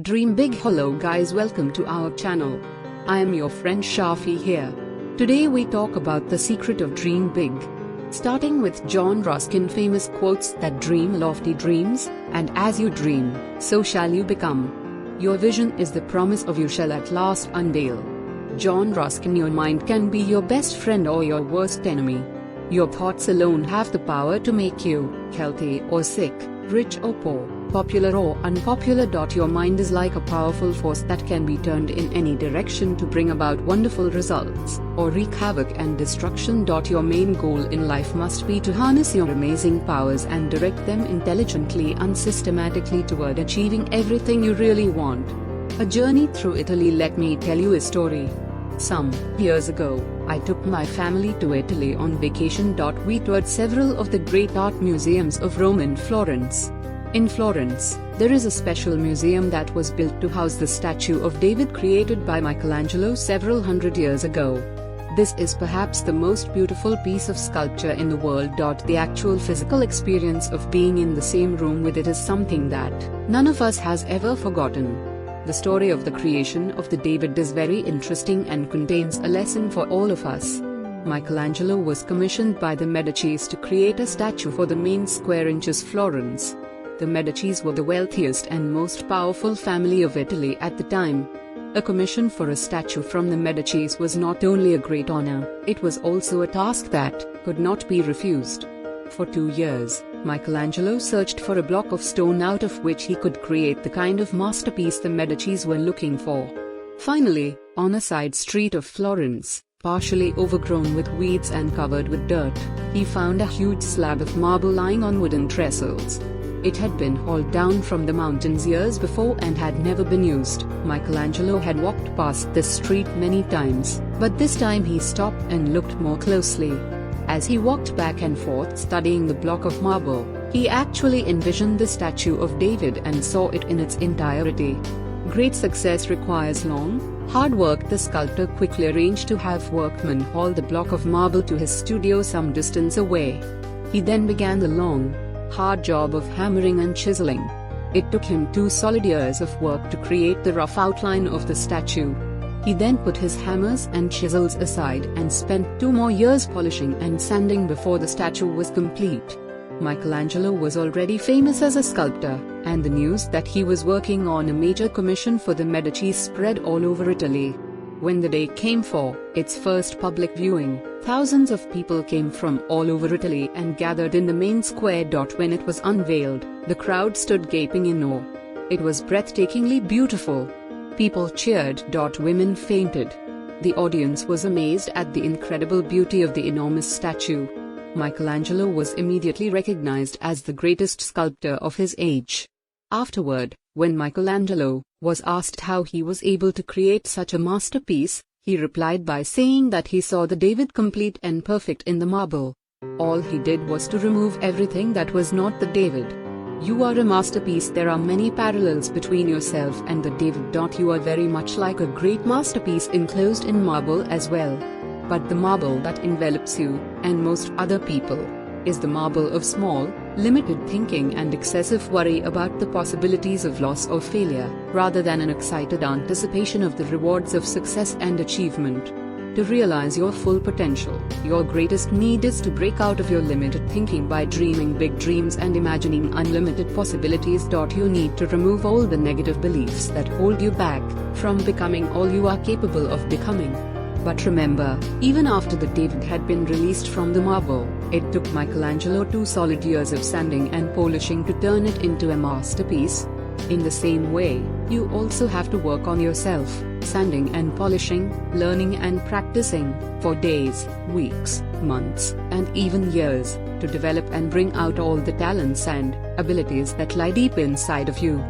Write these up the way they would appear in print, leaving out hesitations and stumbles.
Dream big. Hello guys, welcome to our channel. I am your friend Shafi here. Today we talk about the secret of dream big. Starting with John Ruskin famous quotes that dream lofty dreams, and as you dream, so shall you become. Your vision is the promise of you shall at last unveil. John Ruskin. Your mind can be your best friend or your worst enemy. Your thoughts alone have the power to make you healthy or sick, rich or poor, popular or unpopular. Your mind is like a powerful force that can be turned in any direction to bring about wonderful results, or wreak havoc and destruction. Your main goal in life must be to harness your amazing powers and direct them intelligently and systematically toward achieving everything you really want. A journey through Italy. Let me tell you a story. Some years ago, I took my family to Italy on vacation. We toured several of the great art museums of Rome and Florence. In Florence, there is a special museum that was built to house the statue of David created by Michelangelo several hundred years ago. This is perhaps the most beautiful piece of sculpture in the world. The actual physical experience of being in the same room with it is something that none of us has ever forgotten. The story of the creation of the David is very interesting and contains a lesson for all of us. Michelangelo was commissioned by the Medicis to create a statue for the main square in Florence. The Medicis were the wealthiest and most powerful family of Italy at the time. A commission for a statue from the Medicis was not only a great honor, it was also a task that could not be refused. For 2 years, Michelangelo searched for a block of stone out of which he could create the kind of masterpiece the Medicis were looking for. Finally, on a side street of Florence, partially overgrown with weeds and covered with dirt, he found a huge slab of marble lying on wooden trestles. It had been hauled down from the mountains years before and had never been used. Michelangelo had walked past this street many times, but this time he stopped and looked more closely. As he walked back and forth studying the block of marble, he actually envisioned the statue of David and saw it in its entirety. Great success requires long, hard work. The sculptor quickly arranged to have workmen haul the block of marble to his studio some distance away. He then began the long, hard job of hammering and chiseling. It took him 2 solid years of work to create the rough outline of the statue. He then put his hammers and chisels aside and spent 2 more years polishing and sanding before the statue was complete. Michelangelo was already famous as a sculptor, and the news that he was working on a major commission for the Medici spread all over Italy. When the day came for its first public viewing, thousands of people came from all over Italy and gathered in the main square. When it was unveiled, the crowd stood gaping in awe. It was breathtakingly beautiful. People cheered. Women fainted. The audience was amazed at the incredible beauty of the enormous statue. Michelangelo was immediately recognized as the greatest sculptor of his age. Afterward, when Michelangelo was asked how he was able to create such a masterpiece, he replied by saying that he saw the David complete and perfect in the marble. All he did was to remove everything that was not the David. You are a masterpiece. There are many parallels between yourself and the David. You are very much like a great masterpiece enclosed in marble as well. But the marble that envelops you, and most other people, is the marble of small, limited thinking and excessive worry about the possibilities of loss or failure, rather than an excited anticipation of the rewards of success and achievement. To realize your full potential, your greatest need is to break out of your limited thinking by dreaming big dreams and imagining unlimited possibilities. You need to remove all the negative beliefs that hold you back from becoming all you are capable of becoming. But remember, even after the David had been released from the marble, it took Michelangelo 2 solid years of sanding and polishing to turn it into a masterpiece. In the same way, you also have to work on yourself, sanding and polishing, learning and practicing, for days, weeks, months, and even years, to develop and bring out all the talents and abilities that lie deep inside of you.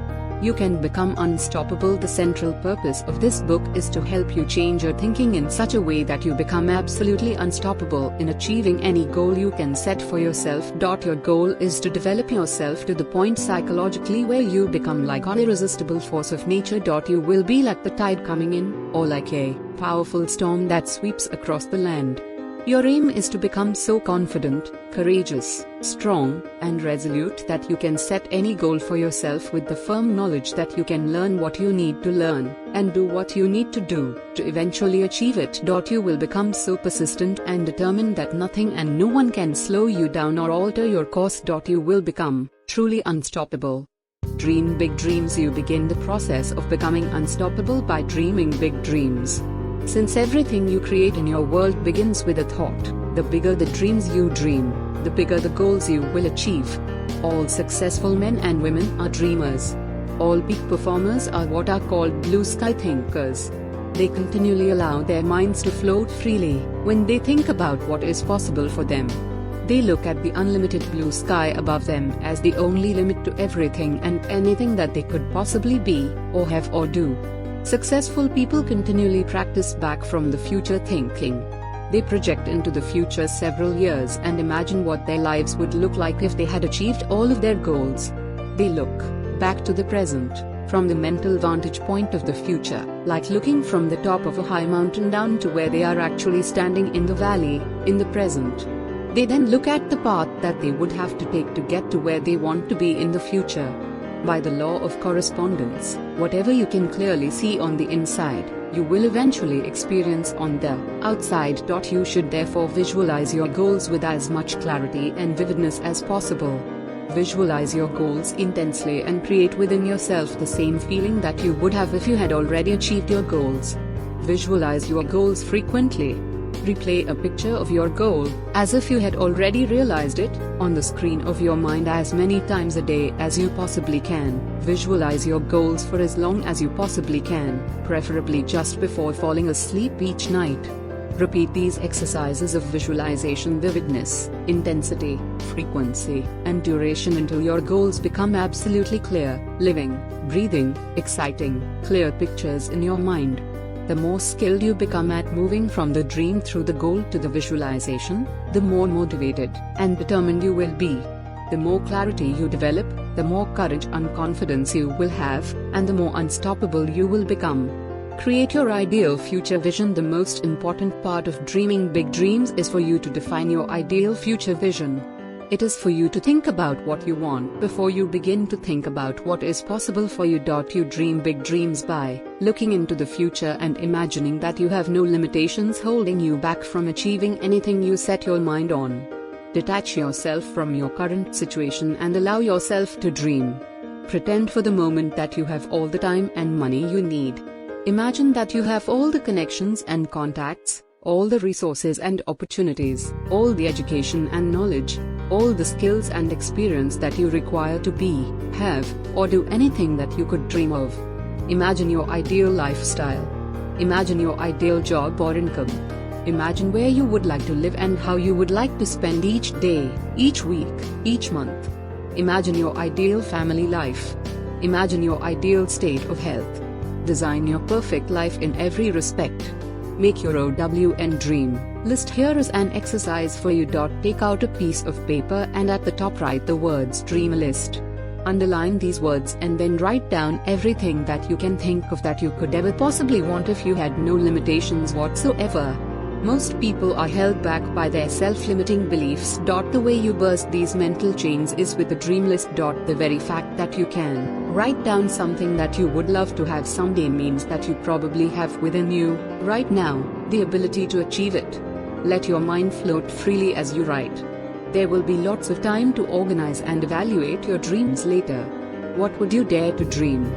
You can become unstoppable. The central purpose of this book is to help you change your thinking in such a way that you become absolutely unstoppable in achieving any goal you can set for yourself. Your goal is to develop yourself to the point psychologically where you become like an irresistible force of nature. You will be like the tide coming in, or like a powerful storm that sweeps across the land. Your aim is to become so confident, courageous, strong, and resolute that you can set any goal for yourself with the firm knowledge that you can learn what you need to learn, and do what you need to do, to eventually achieve it. You will become so persistent and determined that nothing and no one can slow you down or alter your course. You will become truly unstoppable. Dream big dreams. You begin the process of becoming unstoppable by dreaming big dreams. Since everything you create in your world begins with a thought, the bigger the dreams you dream, the bigger the goals you will achieve. All successful men and women are dreamers. All peak performers are what are called blue sky thinkers. They continually allow their minds to float freely when they think about what is possible for them. They look at the unlimited blue sky above them as the only limit to everything and anything that they could possibly be, or have, or do. Successful people continually practice back from the future thinking. They project into the future several years and imagine what their lives would look like if they had achieved all of their goals. They look back to the present from the mental vantage point of the future, like looking from the top of a high mountain down to where they are actually standing in the valley, in the present. They then look at the path that they would have to take to get to where they want to be in the future. By the law of correspondence, whatever you can clearly see on the inside, you will eventually experience on the outside. You should therefore visualize your goals with as much clarity and vividness as possible. Visualize your goals intensely and create within yourself the same feeling that you would have if you had already achieved your goals. Visualize your goals frequently. Replay a picture of your goal, as if you had already realized it, on the screen of your mind as many times a day as you possibly can. Visualize your goals for as long as you possibly can, preferably just before falling asleep each night. Repeat these exercises of visualization, vividness, intensity, frequency, and duration until your goals become absolutely clear, living, breathing, exciting, clear pictures in your mind. The more skilled you become at moving from the dream through the goal to the visualization, the more motivated and determined you will be. The more clarity you develop, the more courage and confidence you will have, and the more unstoppable you will become. Create your ideal future vision. The most important part of dreaming big dreams is for you to define your ideal future vision. It is for you to think about what you want before you begin to think about what is possible for you. You dream big dreams by looking into the future and imagining that you have no limitations holding you back from achieving anything you set your mind on. Detach yourself from your current situation and allow yourself to dream. Pretend for the moment that you have all the time and money you need. Imagine that you have all the connections and contacts, all the resources and opportunities, all the education and knowledge, all the skills and experience that you require to be, have, or do anything that you could dream of. Imagine your ideal lifestyle. Imagine your ideal job or income. Imagine where you would like to live and how you would like to spend each day, each week, each month. Imagine your ideal family life. Imagine your ideal state of health. Design your perfect life in every respect. Make your OWN dream list. Here is an exercise for you. Take out a piece of paper and at the top write the words dream list. Underline these words and then write down everything that you can think of that you could ever possibly want if you had no limitations whatsoever. Most people are held back by their self-limiting beliefs. The way you burst these mental chains is with the dream list. The very fact that you can write down something that you would love to have someday means that you probably have within you, right now, the ability to achieve it. Let your mind float freely as you write. There will be lots of time to organize and evaluate your dreams later. What would you dare to dream?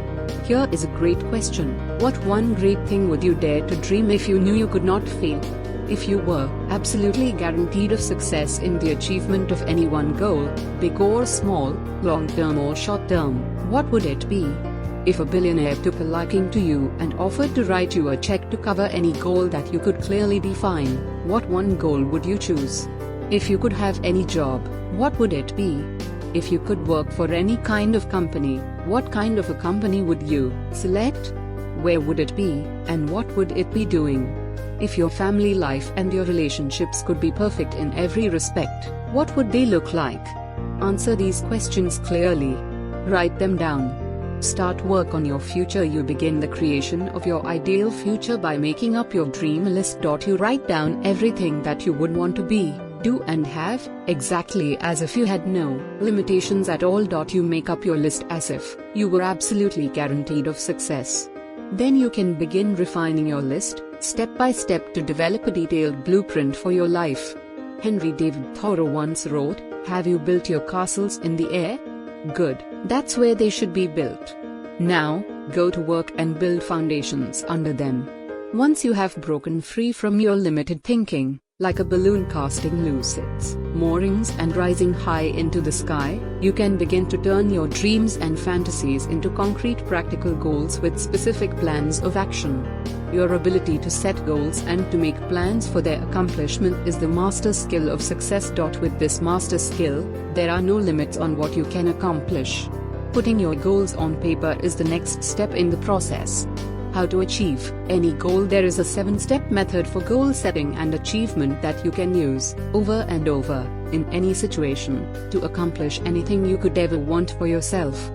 Here is a great question. What one great thing would you dare to dream if you knew you could not fail? If you were absolutely guaranteed of success in the achievement of any one goal, big or small, long-term or short-term, what would it be? If a billionaire took a liking to you and offered to write you a check to cover any goal that you could clearly define, what one goal would you choose? If you could have any job, what would it be? If you could work for any kind of company, what kind of a company would you select? Where would it be, and what would it be doing? If your family life and your relationships could be perfect in every respect, what would they look like? Answer these questions clearly. Write them down. start work on your future. You begin the creation of your ideal future by making up your dream list. You write down everything that you would want to be, do and have, exactly as if you had no limitations at all. You make up your list as if you were absolutely guaranteed of success. Then you can begin refining your list, step by step, to develop a detailed blueprint for your life. Henry David Thoreau once wrote, "Have you built your castles in the air? Good, that's where they should be built. Now, go to work and build foundations under them." Once you have broken free from your limited thinking, like a balloon casting loose its moorings and rising high into the sky, you can begin to turn your dreams and fantasies into concrete practical goals with specific plans of action. Your ability to set goals and to make plans for their accomplishment is the master skill of success. With this master skill, there are no limits on what you can accomplish. Putting your goals on paper is the next step in the process. How to achieve any goal? There is a 7-step method for goal setting and achievement that you can use over and over, in any situation, to accomplish anything you could ever want for yourself.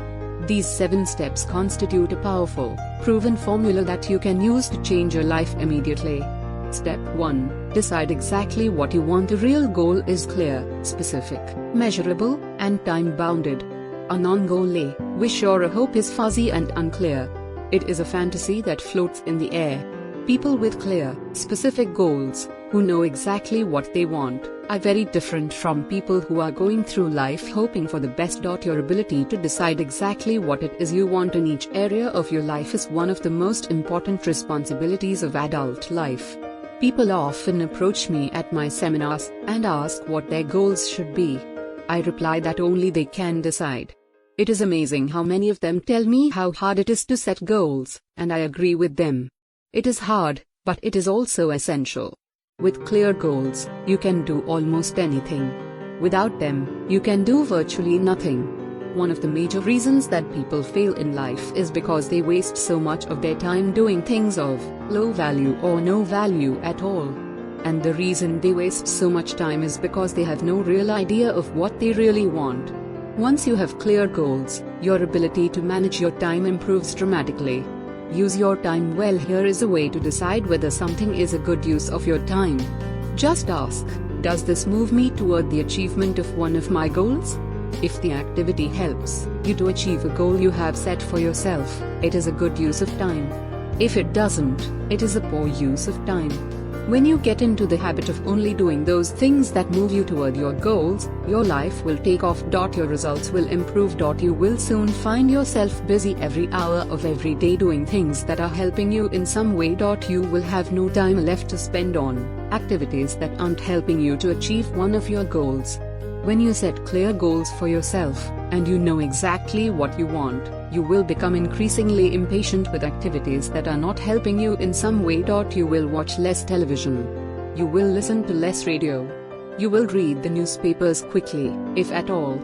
These 7 steps constitute a powerful, proven formula that you can use to change your life immediately. Step 1. Decide exactly what you want. A real goal is clear, specific, measurable, and time-bounded. A non-goal, a wish or a hope is fuzzy and unclear. It is a fantasy that floats in the air. People with clear, specific goals, who know exactly what they want, are very different from people who are going through life hoping for the best. Your ability to decide exactly what it is you want in each area of your life is one of the most important responsibilities of adult life. People often approach me at my seminars and ask what their goals should be. I reply that only they can decide. It is amazing how many of them tell me how hard it is to set goals, and I agree with them. It is hard, but it is also essential. With clear goals, you can do almost anything. Without them, you can do virtually nothing. One of the major reasons that people fail in life is because they waste so much of their time doing things of low value or no value at all. And the reason they waste so much time is because they have no real idea of what they really want. Once you have clear goals, your ability to manage your time improves dramatically. Use your time well. Here is a way to decide whether something is a good use of your time. Just ask, does this move me toward the achievement of one of my goals? If the activity helps you to achieve a goal you have set for yourself, it is a good use of time. If it doesn't, it is a poor use of time. When you get into the habit of only doing those things that move you toward your goals, your life will take off. Your results will improve. You will soon find yourself busy every hour of every day doing things that are helping you in some way. You will have no time left to spend on activities that aren't helping you to achieve one of your goals. When you set clear goals for yourself, and you know exactly what you want, you will become increasingly impatient with activities that are not helping you in some way. You will watch less television. You will listen to less radio. You will read the newspapers quickly, if at all.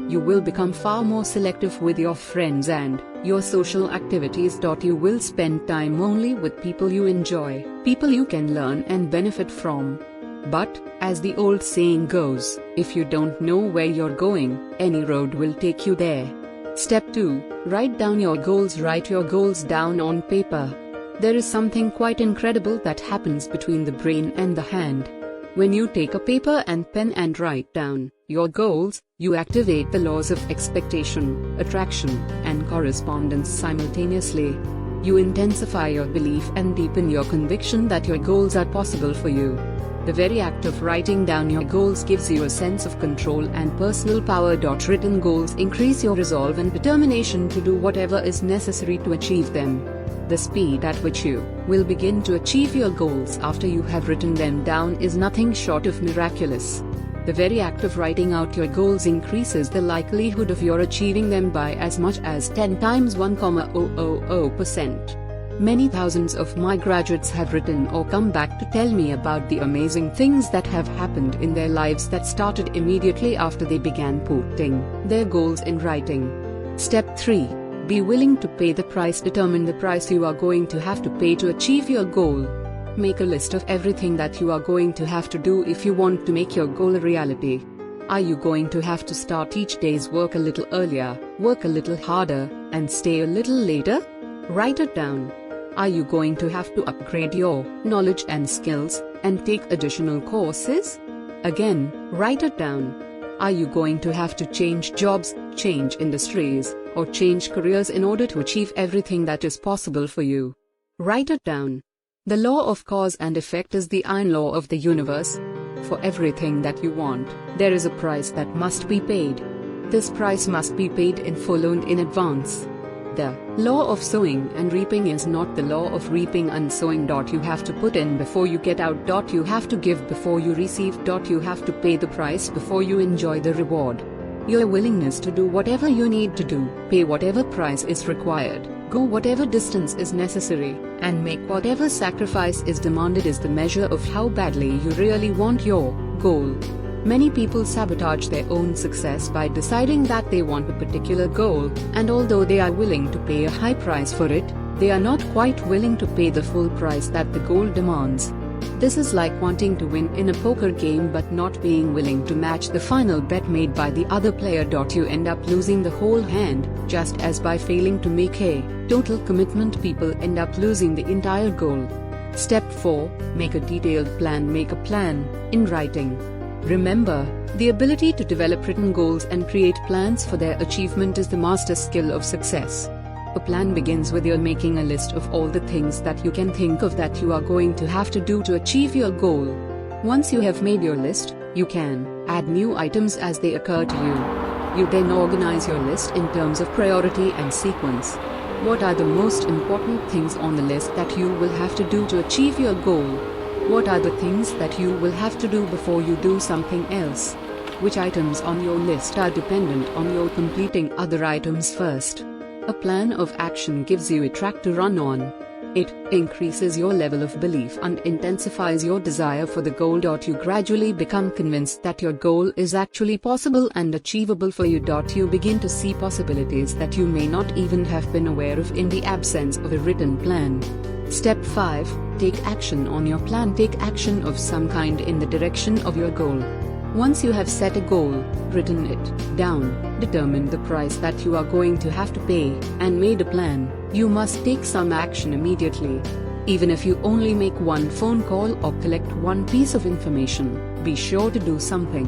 You will become far more selective with your friends and your social activities. You will spend time only with people you enjoy, people you can learn and benefit from. But, as the old saying goes, if you don't know where you're going, any road will take you there. Step 2. Write down your goals. Write your goals down on paper. There is something quite incredible that happens between the brain and the hand. When you take a paper and pen and write down your goals, you activate the laws of expectation, attraction, and correspondence simultaneously. You intensify your belief and deepen your conviction that your goals are possible for you. The very act of writing down your goals gives you a sense of control and personal power. Written goals increase your resolve and determination to do whatever is necessary to achieve them. The speed at which you will begin to achieve your goals after you have written them down is nothing short of miraculous. The very act of writing out your goals increases the likelihood of your achieving them by as much as 10 times 1,000%. Many thousands of my graduates have written or come back to tell me about the amazing things that have happened in their lives that started immediately after they began putting their goals in writing. Step 3. Be willing to pay the price. Determine the price you are going to have to pay to achieve your goal. Make a list of everything that you are going to have to do if you want to make your goal a reality. Are you going to have to start each day's work a little earlier, Work a little harder, and stay a little later? Write it down. Are you going to have to upgrade your knowledge and skills, and take additional courses? Again, write it down. Are you going to have to change jobs, change industries, or change careers in order to achieve everything that is possible for you? Write it down. The law of cause and effect is the iron law of the universe. For everything that you want, there is a price that must be paid. This price must be paid in full and in advance. The law of sowing and reaping is not the law of reaping and sowing. You have to put in before you get out. You have to give before you receive. You have to pay the price before you enjoy the reward. Your willingness to do whatever you need to do, pay whatever price is required, go whatever distance is necessary, and make whatever sacrifice is demanded is the measure of how badly you really want your goal. Many people sabotage their own success by deciding that they want a particular goal, and although they are willing to pay a high price for it, they are not quite willing to pay the full price that the goal demands. This is like wanting to win in a poker game but not being willing to match the final bet made by the other player. You end up losing the whole hand, just as by failing to make a total commitment people end up losing the entire goal. Step 4. Make a detailed plan. Make a plan in writing. Remember, the ability to develop written goals and create plans for their achievement is the master skill of success. A plan begins with your making a list of all the things that you can think of that you are going to have to do to achieve your goal. Once you have made your list, you can add new items as they occur to you. You then organize your list in terms of priority and sequence. What are the most important things on the list that you will have to do to achieve your goal? What are the things that you will have to do before you do something else? Which items on your list are dependent on your completing other items first? A plan of action gives you a track to run on. It increases your level of belief and intensifies your desire for the goal. You gradually become convinced that your goal is actually possible and achievable for you. You begin to see possibilities that you may not even have been aware of in the absence of a written plan. Step 5. Take action on your plan. Take action of some kind in the direction of your goal. Once you have set a goal, written it down, determined the price that you are going to have to pay, and made a plan, you must take some action immediately. Even if you only make one phone call or collect one piece of information, be sure to do something.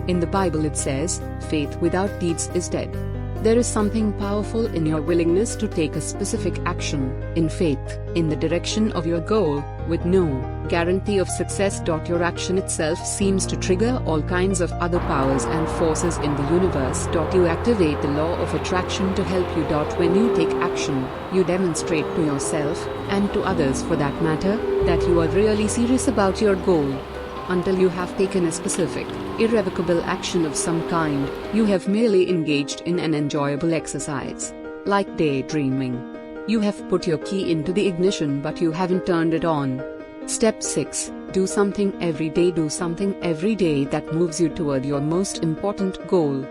In the Bible it says, faith without deeds is dead. There is something powerful in your willingness to take a specific action, in faith, in the direction of your goal, with no guarantee of success. Your action itself seems to trigger all kinds of other powers and forces in the universe. You activate the law of attraction to help you. When you take action, you demonstrate to yourself, and to others for that matter, that you are really serious about your goal. Until you have taken a specific, irrevocable action of some kind, you have merely engaged in an enjoyable exercise, like daydreaming. You have put your key into the ignition but you haven't turned it on. Step 6. Do something every day. Do something every day that moves you toward your most important goal.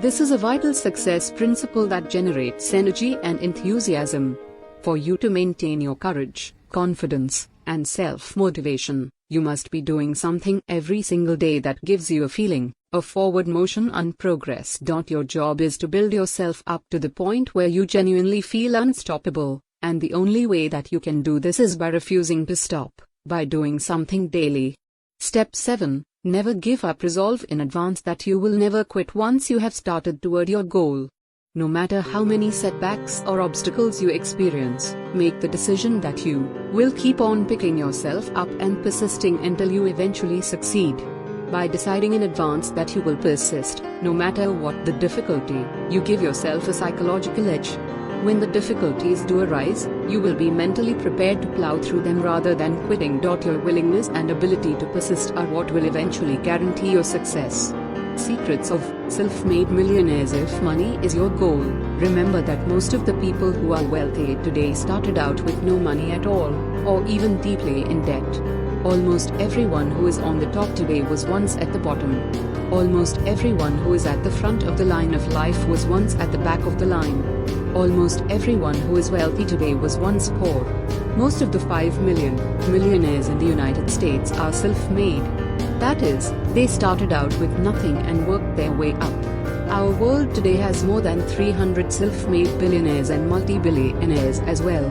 This is a vital success principle that generates energy and enthusiasm. For you to maintain your courage, confidence, and self-motivation, you must be doing something every single day that gives you a feeling of forward motion and progress. Your job is to build yourself up to the point where you genuinely feel unstoppable, and the only way that you can do this is by refusing to stop, by doing something daily. Step 7. Never give up. Resolve in advance that you will never quit once you have started toward your goal. No matter how many setbacks or obstacles you experience, make the decision that you will keep on picking yourself up and persisting until you eventually succeed. By deciding in advance that you will persist, no matter what the difficulty, you give yourself a psychological edge. When the difficulties do arise, you will be mentally prepared to plow through them rather than quitting. Your willingness and ability to persist are what will eventually guarantee your success. Secrets of self-made millionaires. If money is your goal, remember that most of the people who are wealthy today started out with no money at all, or even deeply in debt. Almost everyone who is on the top today was once at the bottom. Almost everyone who is at the front of the line of life was once at the back of the line. Almost everyone who is wealthy today was once poor. Most of the 5 million millionaires in the United States are self-made. That is, they started out with nothing and worked their way up. Our world today has more than 300 self-made billionaires and multi-billionaires as well.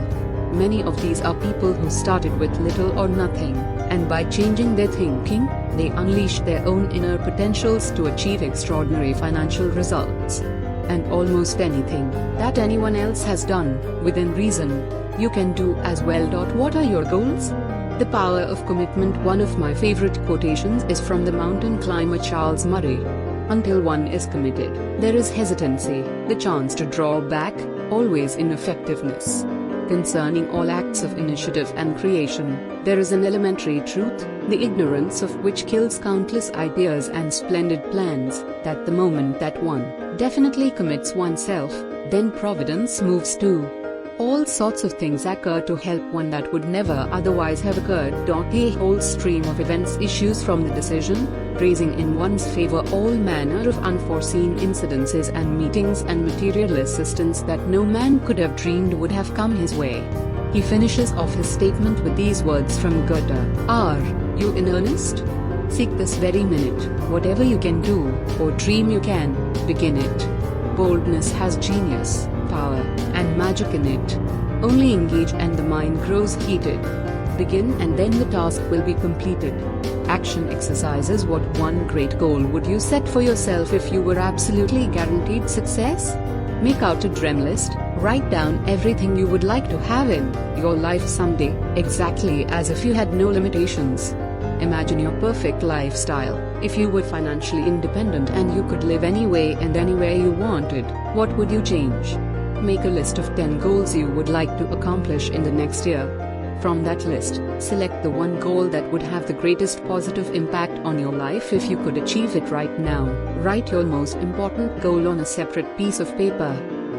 Many of these are people who started with little or nothing, and by changing their thinking, they unleashed their own inner potentials to achieve extraordinary financial results. And almost anything that anyone else has done, within reason, you can do as well. What are your goals? The power of commitment. One of my favorite quotations is from the mountain climber Charles Murray. Until one is committed, there is hesitancy, the chance to draw back, always ineffectiveness. Concerning all acts of initiative and creation, there is an elementary truth, the ignorance of which kills countless ideas and splendid plans, that the moment that one definitely commits oneself, then providence moves too. All sorts of things occur to help one that would never otherwise have occurred. A whole stream of events issues from the decision, raising in one's favor all manner of unforeseen incidences and meetings and material assistance that no man could have dreamed would have come his way. He finishes off his statement with these words from Goethe: "Are you in earnest? Seek this very minute, whatever you can do, or dream you can, begin it. Boldness has genius, power, and magic in it. Only engage and the mind grows heated. Begin and then the task will be completed." Action exercises. What one great goal would you set for yourself if you were absolutely guaranteed success? Make out a dream list, write down everything you would like to have in your life someday, exactly as if you had no limitations. Imagine your perfect lifestyle. If you were financially independent and you could live any way and anywhere you wanted, what would you change? Make a list of 10 goals you would like to accomplish in the next year. From that list, select the one goal that would have the greatest positive impact on your life if you could achieve it right now. Write your most important goal on a separate piece of paper.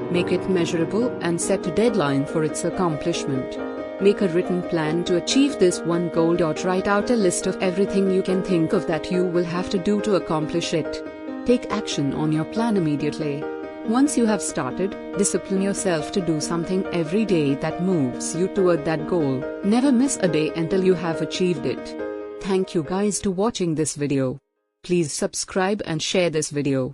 Make it measurable and set a deadline for its accomplishment. Make a written plan to achieve this one goal. Write out a list of everything you can think of that you will have to do to accomplish it. Take action on your plan immediately. Once you have started, discipline yourself to do something every day that moves you toward that goal. Never miss a day until you have achieved it. Thank you guys to watching this video. Please subscribe and share this video.